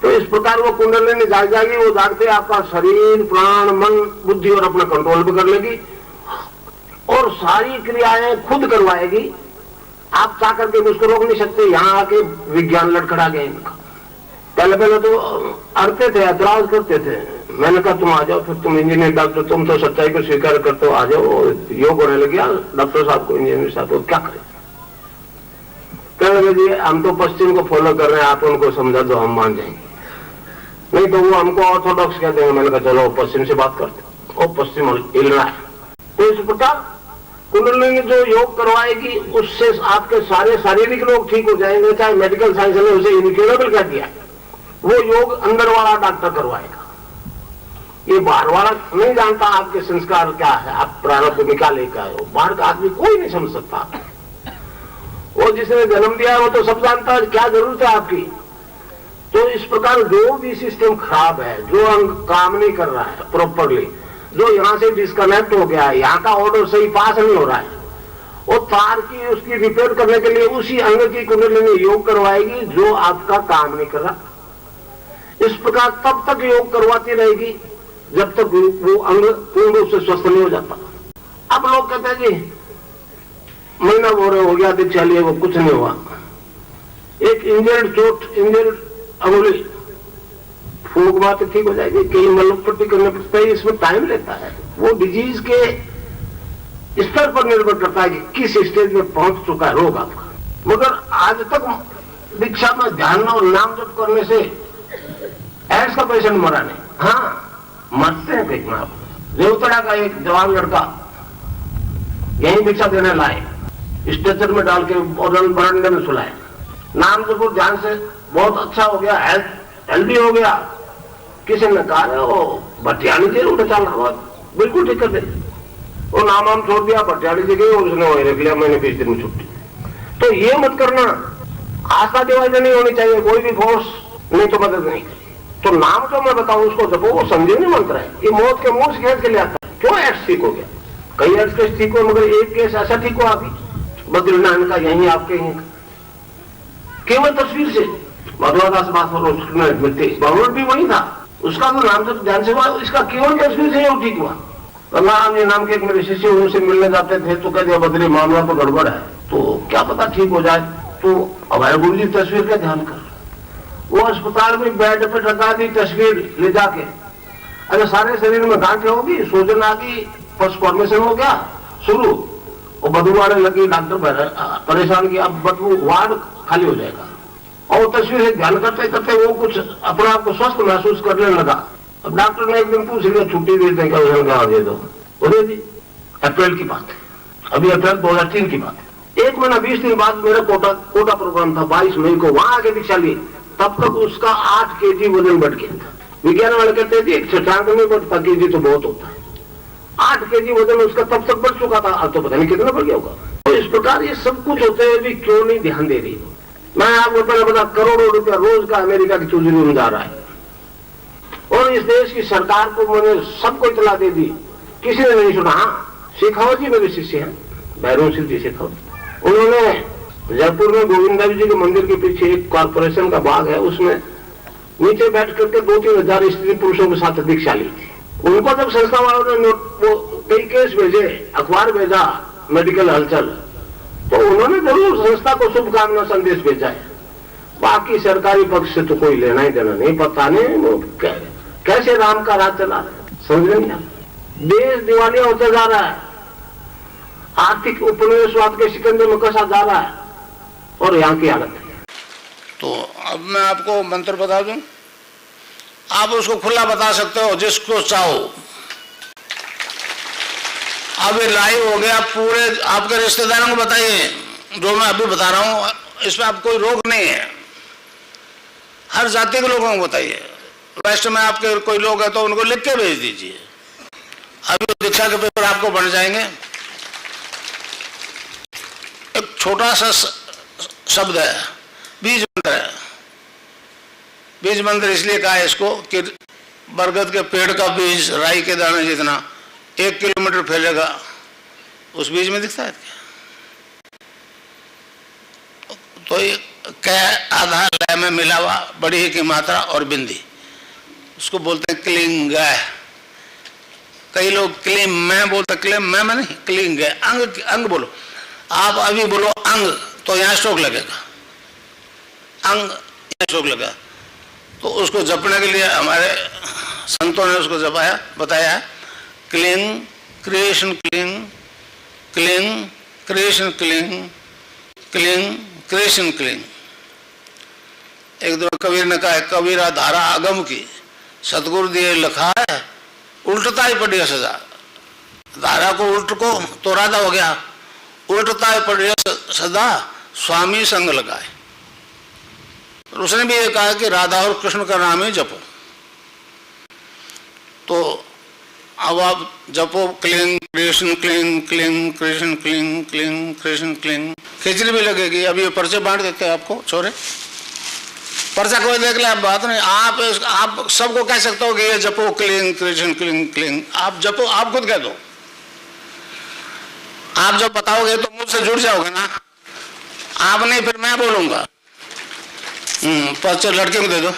तो इस प्रकार वो कुंडलिनी जाग जाएगी, वो जागते आपका शरीर, प्राण, मन, बुद्धि और अपना कंट्रोल भी कर लेगी और सारी क्रियाएं खुद करवाएगी। आप चाह करके उसको रोक नहीं सकते। यहाँ आके विज्ञान लड़खड़ा गया इनका। पहले पहले तो अड़ते थे, ऐतराज करते थे। मैंने कहा तुम आ जाओ, फिर तुम इंजीनियर डॉक्टर, तुम तो सच्चाई को स्वीकार करते हो, आ जाओ। योग होने लग गया डॉक्टर साहब को, इंजीनियर साहब को, क्या करें। कहने लगे जी हम तो पश्चिम को फॉलो कर रहे हैं, आप उनको समझा दो, हम मान जाएंगे, नहीं तो वो हमको ऑर्थोडॉक्स कह देंगे। मैंने कहा चलो पश्चिम से बात करते। और पश्चिम हिल रहा है। तो इस प्रकार कुंडलिनी जो योग करवाएगी उससे आपके सारे शारीरिक रोग ठीक हो जाएंगे। चाहे मेडिकल साइंस ने उसे इनक्यूरेबल कह दिया, वो योग अंदर वाला डॉक्टर करवाएगा। ये बाहर वाला नहीं जानता आपके संस्कार क्या है, आप प्रारब्ध निकाले क्या हो। बाहर का आदमी कोई नहीं समझ सकता। वो जिसने जन्म दिया वो तो सब जानता है क्या जरूरत है आपकी। तो इस प्रकार जो भी सिस्टम खराब है, जो अंग काम नहीं कर रहा है प्रॉपरली, जो यहाँ से डिस्कनेक्ट हो गया है, यहाँ का ऑर्डर सही पास नहीं हो रहा है, वो तार की उसकी रिपेयर करने के लिए उसी अंग की कुंडलिनी योग करवाएगी जो आपका काम नहीं कर रहा। इस प्रकार तब तक योग करवाती रहेगी जब तक वो अंग पूर्ण रूप से स्वस्थ नहीं हो जाता। अब लोग कहते हैं जी महीना बोरे हो गया, दीक्षा लिए, वो कुछ नहीं हुआ। एक इंजर्ड चोट, इंजर्ड अंगुली फूंक बात ठीक हो जाएगी, कहीं मलम पट्टी करने पड़ता है, इसमें टाइम लेता है। वो डिजीज के स्तर पर निर्भर करता है कि किस स्टेज में पहुंच चुका है रोग आपका। मगर आज तक दीक्षा में ध्यान और नाम जप करने से एड्स का पेशेंट मरा नहीं। हाँ मरते हैं कहीं आप। रेवतड़ा का एक जवान लड़का यही दीक्षा देने लाए, स्ट्रेचर में डाल के और बरामदे में सुलाए। नाम जब ध्यान से बहुत अच्छा हो गया, हेल्दी हो गया। किसी ने कहा वो भटियाली से उठे चल रहा, बिल्कुल ठीक कर दे। वो नाम हम छोड़ दिया, भटियाली से गई और उसने वही रख लिया, मैंने 20 दिन में छुट्टी। तो ये मत करना, आस्था डिवाइजर नहीं होनी चाहिए, कोई भी फोर्स नहीं तो मदद नहीं करेगी। तो नाम जो मैं बताऊं उसको जपो, वो संजीवनी मंत्र है। ये मौत के मुंह से खेल के ले आता है। क्यों एड्स ठीक हो गया, कई एड्स केस ठीक हो, मगर एक केस ऐसा ठीक हुआ अभी बद्रीनाथ का, यही आपके यहीं केवल तस्वीर से। भगवदास बाहुल भी वही था, उसका तो नाम जब ध्यान से हुआ, इसका केवल तस्वीर से ही ठीक हुआ। राम नाम के एक मेरे शिष्य उनसे मिलने जाते थे तो कह दिया बद्री मामला तो गड़बड़ है, तो क्या पता ठीक हो जाए। तो हमारे गुरु जी तस्वीर का ध्यान कर, वो अस्पताल में बेड पे रखा दी तस्वीर ले जाके। अरे सारे शरीर में गांठें होगी, सूजन आ गई, फर्स्ट फॉर्मेशन हो गया शुरू, और बदबू आने लगी, डॉक्टर परेशान किया, अब बदबू वार्ड खाली हो जाएगा। और तस्वीर से ध्यान करते करते वो कुछ अपने आप को स्वस्थ महसूस करने लगा। अब डॉक्टर ने एक दिन पूछ लिया छुट्टी दे दें क्या, दे दो। बोले जी अप्रैल की बात है, अभी अप्रैल 2003 की बात है। 1 महीना 20 दिन बाद मेरा कोटा प्रोग्राम था, 22 मई को, वहां आके दीक्षा ली। तब तक उसका 8 kg वजन बढ़ गया था। विज्ञान वाले कहते थे 1 नहीं बढ़ता, kg तो बहुत होता है। 8 kg वजन उसका तब तक बढ़ चुका था, अब तो पता नहीं कितना बढ़ गया होगा। तो इस प्रकार ये सब कुछ होते हुए भी क्यों नहीं ध्यान दे रही। मैं आपको पहले बता, करोड़ों रुपया रोज का अमेरिका की चूल्हे में जा रहा है, और इस देश की सरकार को मैंने सबको इतला दे दी, किसी ने नहीं सुना। हाँ शेखावत जी मेरे शिष्य हैं, भैरव सिंह जी शेखावत, उन्होंने जयपुर में गोविंद देव जी के मंदिर के पीछे एक कॉर्पोरेशन का बाग है, उसमें नीचे बैठ करके 2-3 हजार स्त्री पुरुषों के साथ दीक्षा ली थी। उनको जब संस्था वालों ने कई केस भेजे, अखबार भेजा, मेडिकल हलचल, तो उन्होंने जरूर संस्था को शुभकामना संदेश भेजा है। बाकी सरकारी पक्ष से तो कोई लेना ही देना नहीं, पता नहीं वो कैसे राम का राज चला रहे, समझ नहीं आ। देश दिवालिया होता जा रहा है, आर्थिक उपनिवेशवाद के शिकंजे में कसा जा रहा है, और यहाँ की हालत है। तो अब मैं आपको मंत्र बता दूं, आप उसको खुला बता सकते हो जिसको चाहो। अब ये लाइव हो गया, पूरे आपके रिश्तेदारों को बताइए जो मैं अभी बता रहा हूँ, इसमें आप कोई रोक नहीं है, हर जाति के लोगों को बताइए। वेस्ट में आपके कोई लोग हैं तो उनको लिख के भेज दीजिए। अभी दीक्षा के पेपर आपको बन जाएंगे। एक छोटा सा शब्द है, बीज मंत्र है। बीज मंत्र इसलिए कहा है इसको कि बरगद के पेड़ का बीज राई के दाने जितना 1 किलोमीटर फैलेगा, उस बीज में दिखता है क्या? तो कै आधा लय में मिला हुआ, बड़ी ही की मात्रा और बिंदी, उसको बोलते हैं क्लिंग। कई लोग क्लीम में बोलते, क्लीम में नहीं, क्लिंग। अंग, अंग बोलो। आप अभी बोलो अंग तो यहाँ स्ट्रोक लगेगा, अंग यहाँ स्ट्रोक लगा। तो उसको जपने के लिए हमारे संतों ने उसको जपाया, बताया cling creation cling, cling creation cling, cling creation cling. एक दो कबीर ने कहा, कबीरा धारा अगम की सतगुरु दिए लिखा है, उल्टता ही पड़ी है सजा। धारा को उल्ट को तो राधा हो गया, उल्टता ही पड़ी है सदा, स्वामी संग लगाए। उसने भी ये कहा कि राधा और कृष्ण का नाम ही जपो। तो अब आप जपो क्लिंग कृष्ण क्लिंग, क्लिंग कृष्ण क्लिंग, क्लिंग कृष्ण क्लिंग। खिचड़ी भी लगेगी। अब ये पर्चे बांट देते हैं आपको छोरे, पर्चा कोई देख ले, आप बात नहीं। आप सबको कह सकते हो कि ये जपो क्लिंग कृष्ण क्लिंग क्लिंग। आप जपो, आप खुद कह दो। आप जब बताओगे तो मुझसे जुड़ जाओगे ना, आप नहीं फिर मैं बोलूंगा। पर्चा लड़के को दे दो।